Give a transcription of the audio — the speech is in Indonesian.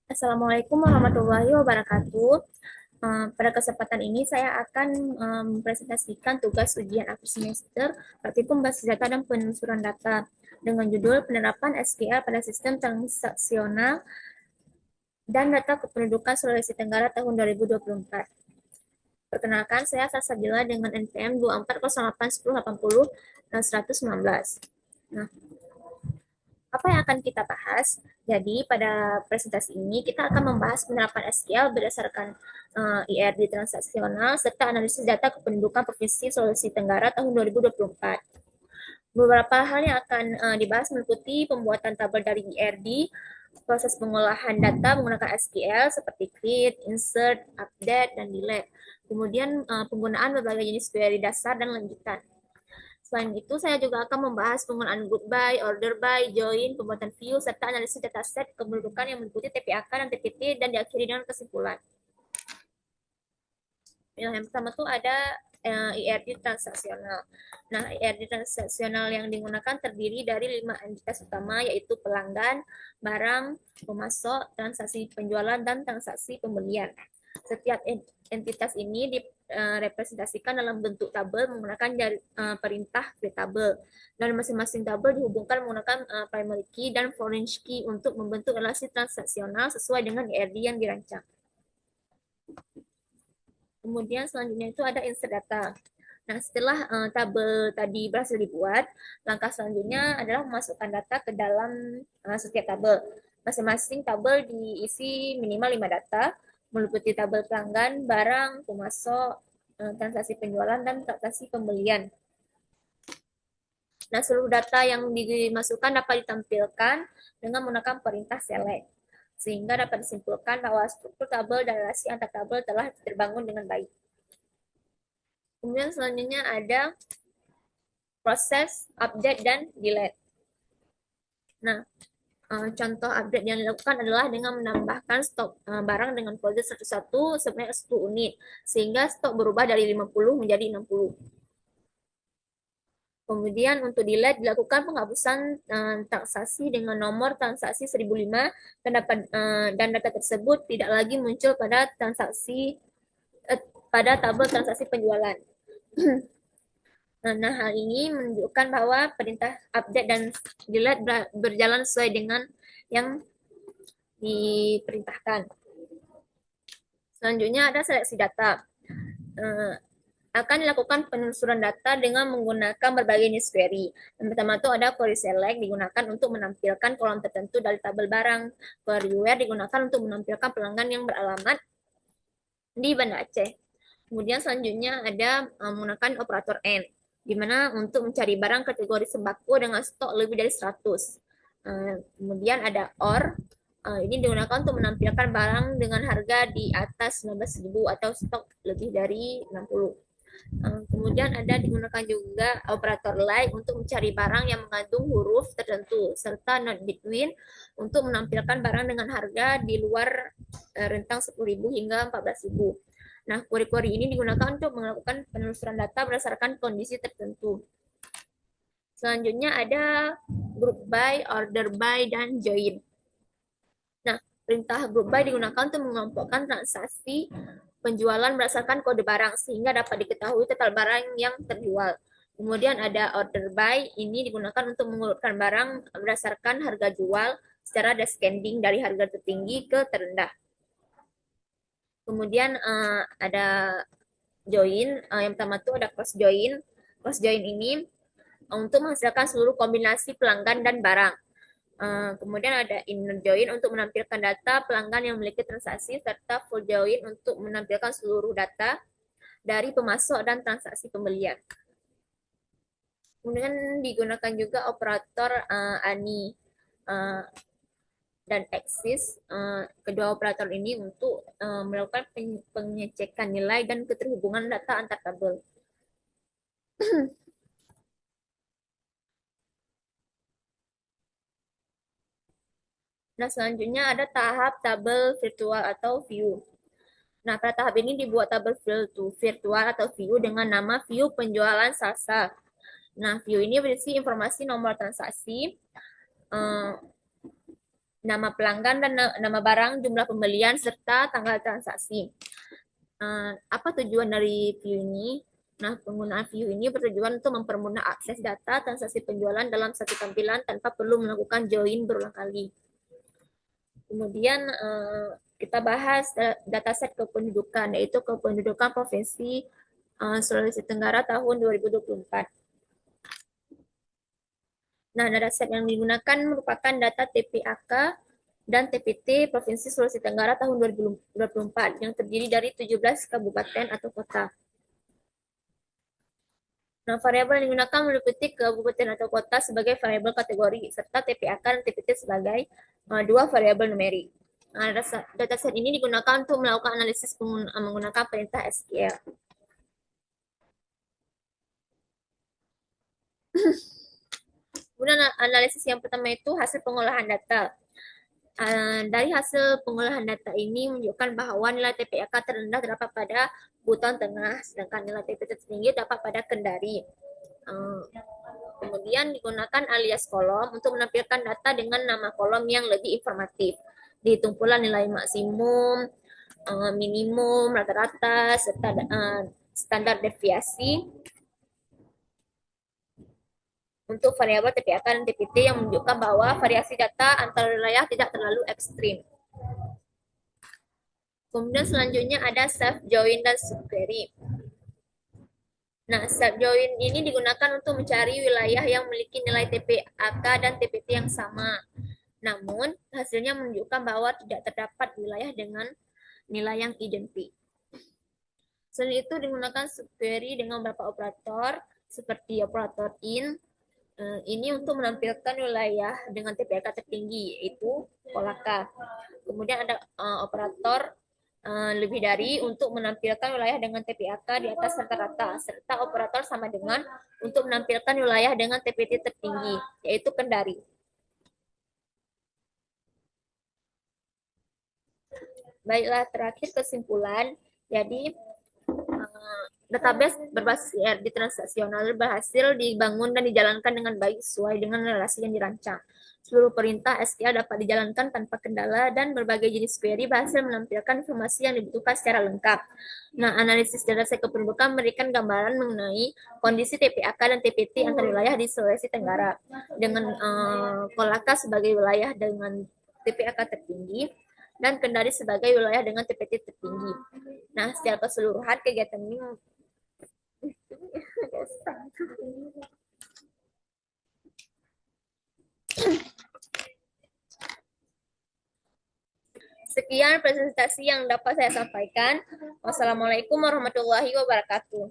Assalamualaikum warahmatullahi wabarakatuh. Pada kesempatan ini saya akan mempresentasikan tugas ujian akhir semester praktikum basis data dan penelusuran data dengan judul penerapan SQL pada sistem transaksional dan data kependudukan Sulawesi Tenggara tahun 2024. Perkenalkan, saya Salsabila dengan NPM 24081080 dan 119. Nah, apa yang akan kita bahas? Jadi pada presentasi ini kita akan membahas penerapan SQL berdasarkan IRD transaksional serta analisis data kependudukan Provinsi Sulawesi Tenggara tahun 2024. Beberapa hal yang akan dibahas meliputi pembuatan tabel dari IRD, proses pengolahan data menggunakan SQL seperti create, insert, update, dan delete. Kemudian penggunaan berbagai jenis query dasar dan lanjutan. Selain itu, saya juga akan membahas penggunaan group by, order by, join, pembuatan view, serta analisis dataset kependudukan yang meliputi TPAK dan TPT dan diakhiri dengan kesimpulan. Yang pertama tuh ada IRD transaksional. Nah, IRD transaksional yang digunakan terdiri dari 5 entitas utama, yaitu pelanggan, barang, pemasok, transaksi penjualan, dan transaksi pembelian. Setiap entitas ini direpresentasikan dalam bentuk tabel menggunakan perintah create tabel, dan masing-masing tabel dihubungkan menggunakan primary key dan foreign key untuk membentuk relasi transaksional sesuai dengan IRD yang dirancang. Kemudian selanjutnya itu ada insert data. Nah, setelah tabel tadi berhasil dibuat, langkah selanjutnya adalah memasukkan data ke dalam setiap tabel. Masing-masing tabel diisi minimal 5 data, meliputi tabel pelanggan, barang, pemasok, transaksi penjualan, dan transaksi pembelian. Nah, seluruh data yang dimasukkan dapat ditampilkan dengan menggunakan perintah select, sehingga dapat disimpulkan bahwa struktur tabel dan relasi antar tabel telah terbangun dengan baik. Kemudian selanjutnya ada proses update dan delete. Nah, contoh update yang dilakukan adalah dengan menambahkan stok barang dengan kode 11 sebanyak 10 unit, sehingga stok berubah dari 50 menjadi 60. Kemudian untuk delete dilakukan penghapusan transaksi dengan nomor transaksi 1005 dan data tersebut tidak lagi muncul pada pada tabel transaksi penjualan. Nah, hal ini menunjukkan bahwa perintah update dan delete berjalan sesuai dengan yang diperintahkan. Selanjutnya ada seleksi data. Akan dilakukan penelusuran data dengan menggunakan berbagai jenis query. Yang pertama itu ada query select digunakan untuk menampilkan kolom tertentu dari tabel barang. Query where digunakan untuk menampilkan pelanggan yang beralamat di Banda Aceh. Kemudian selanjutnya ada menggunakan operator AND, di mana untuk mencari barang kategori sembako dengan stok lebih dari 100. Kemudian ada OR, ini digunakan untuk menampilkan barang dengan harga di atas 19.000 atau stok lebih dari 60. Kemudian ada digunakan juga operator like untuk mencari barang yang mengandung huruf tertentu, serta not between untuk menampilkan barang dengan harga di luar rentang 10.000 hingga 14.000. Nah, query-query ini digunakan untuk melakukan penelusuran data berdasarkan kondisi tertentu. Selanjutnya ada group by, order by, dan join. Nah, perintah group by digunakan untuk mengelompokkan transaksi penjualan berdasarkan kode barang sehingga dapat diketahui total barang yang terjual. Kemudian ada order by, ini digunakan untuk mengurutkan barang berdasarkan harga jual secara descending dari harga tertinggi ke terendah. Kemudian ada join, yang pertama itu ada cross join. Cross join ini untuk menghasilkan seluruh kombinasi pelanggan dan barang. Kemudian ada inner join untuk menampilkan data pelanggan yang memiliki transaksi, serta full join untuk menampilkan seluruh data dari pemasok dan transaksi pembelian. Kemudian digunakan juga operator ANI dan Axis. Kedua operator ini untuk melakukan pengecekan nilai dan keterhubungan data antar tabel. Nah, selanjutnya ada tahap tabel virtual atau view. Nah, pada tahap ini dibuat tabel virtual atau view dengan nama view penjualan salsa. Nah, view ini berisi informasi nomor transaksi, nama pelanggan dan nama barang, jumlah pembelian, serta tanggal transaksi. Apa tujuan dari view ini? Nah, penggunaan view ini bertujuan untuk mempermudah akses data transaksi penjualan dalam satu tampilan tanpa perlu melakukan join berulang kali. Kemudian kita bahas dataset kependudukan, yaitu kependudukan Provinsi Sulawesi Tenggara tahun 2024. Nah, dataset yang digunakan merupakan data TPAK dan TPT Provinsi Sulawesi Tenggara tahun 2024 yang terdiri dari 17 kabupaten atau kota. Nah, variabel yang digunakan meliputi kabupaten atau kota sebagai variabel kategori, serta TPAK dan TPT sebagai dua variabel numerik. Nah, dataset ini digunakan untuk melakukan analisis menggunakan perintah SQL. Kemudian analisis yang pertama itu hasil pengolahan data. Dari hasil pengolahan data ini menunjukkan bahwa nilai TPAK terendah terdapat pada Buton Tengah, sedangkan nilai TPT tertinggi dapat pada Kendari. Kemudian digunakan alias kolom untuk menampilkan data dengan nama kolom yang lebih informatif. Dihitung pula nilai maksimum, minimum, rata-rata, serta standar deviasi untuk variabel TPAK dan TPT yang menunjukkan bahwa variasi data antar wilayah tidak terlalu ekstrim. Kemudian selanjutnya ada self join dan subquery. Nah, self join ini digunakan untuk mencari wilayah yang memiliki nilai TPAK dan TPT yang sama. Namun, hasilnya menunjukkan bahwa tidak terdapat wilayah dengan nilai yang identik. Selain itu, digunakan subquery dengan beberapa operator, seperti operator in, ini untuk menampilkan wilayah dengan TPAK tertinggi, yaitu Kolaka. Kemudian ada operator lebih dari untuk menampilkan wilayah dengan TPAK di atas rata-rata, serta operator sama dengan untuk menampilkan wilayah dengan TPT tertinggi, yaitu Kendari. Baiklah, terakhir kesimpulan. Jadi, database berbasis ERD transaksional berhasil dibangun dan dijalankan dengan baik sesuai dengan relasi yang dirancang. Seluruh perintah SQL dapat dijalankan tanpa kendala dan berbagai jenis query berhasil menampilkan informasi yang dibutuhkan secara lengkap. Nah, analisis dataset kependudukan memberikan gambaran mengenai kondisi TPAK dan TPT antar wilayah di Sulawesi Tenggara dengan Kolaka sebagai wilayah dengan TPAK tertinggi dan Kendari sebagai wilayah dengan TPT tertinggi. Nah, secara keseluruhan kegiatan ini sekian presentasi yang dapat saya sampaikan. Wassalamualaikum warahmatullahi wabarakatuh.